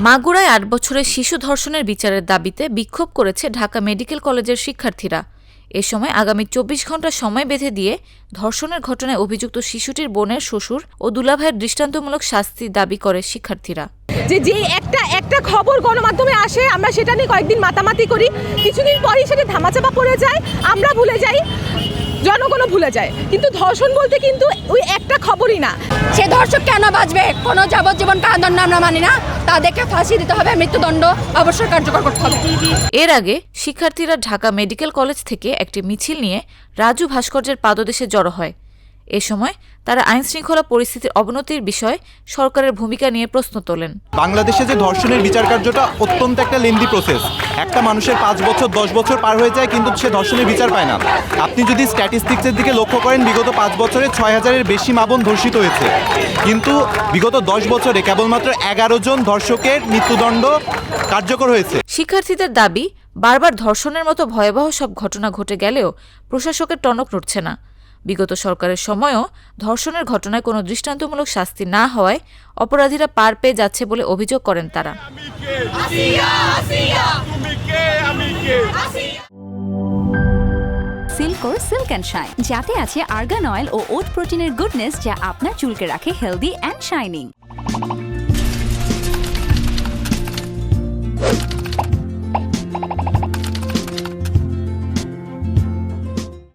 মাগুরায় ৮ বছরের শিশু ধর্ষণের বিচারের দাবিতে বিক্ষোভ করেছে ঢাকা মেডিকেল কলেজের শিক্ষার্থীরা। এ সময় আগামী ২৪ ঘণ্টা সময় বেঁধে দিয়ে ধর্ষণের ঘটনায় অভিযুক্ত শিশুটির বোনের শ্বশুর ও দুলাভাইয়ের দৃষ্টান্তমূলক শাস্তি দাবি করে শিক্ষার্থীরা। যে একটা খবর গণমাধ্যমে আসে, আমরা সেটা নিয়ে কয়েকদিন মাতামাতি করি, কিছুদিন পরই সেটা ধামাচাপা পড়ে যায়, আমরা ভুলে যাই, জনগণও ভুলে যায়। কিন্তু ধর্ষণ বলতে কিন্তু ওই একটা খবরই না। সে ধর্ষক কেন বাঁচবে? কোনো যাবজ্জীবন কারাদণ্ড আমরা মানি না, তাদেরকে ফাঁসি দিতে হবে, মৃত্যুদণ্ড অবশ্যই কার্যকর করতে হবে। এর আগে শিক্ষার্থীরা ঢাকা মেডিকেল কলেজ থেকে একটি মিছিল নিয়ে রাজু ভাস্কর্যের পাদদেশে জড়ো হয়। এ সময় তারা আইনশৃঙ্খলা পরিস্থিতির অবনতির বিষয়ে সরকারের ভূমিকা নিয়ে প্রশ্ন তোলেন। বাংলাদেশে যে ধর্ষণের বিচার কার্যটা অত্যন্ত একটা লেন্দি প্রসেস। একটা মানুষের ৫ বছর ১০ বছর পার হয়ে যায় কিন্তু সে ধর্ষণের বিচার পায় না। আপনি যদি স্ট্যাটিস্টিক্সের দিকে লক্ষ্য করেন, বিগত 5 বছরে ৬,০০০-এর বেশি মা বোন ধর্ষিত হয়েছে, কিন্তু বিগত ১০ বছরে কেবলমাত্র ১১ জন ধর্ষকের মৃত্যুদণ্ড কার্যকর হয়েছে। শিক্ষার্থীদের দাবি, বারবার ধর্ষণের মতো ভয়াবহ সব ঘটনা ঘটে গেলেও প্রশাসকের টনক নড়ছে না। বিগত সরকারের সময়ও ধর্ষণের ঘটনায় কোনো দৃষ্টান্তমূলক শাস্তি না হওয়ায় অপরাধীরা পার পেয়ে যাচ্ছে বলে অভিযোগ করেন তারা। সিল্কোর সিল্ক অ্যান্ড শাইন, যাতে আছে আর্গান অয়েল ও ওট প্রোটিনের গুডনেস, যা আপনার চুলকে রাখে হেলদি অ্যান্ড শাইনিং।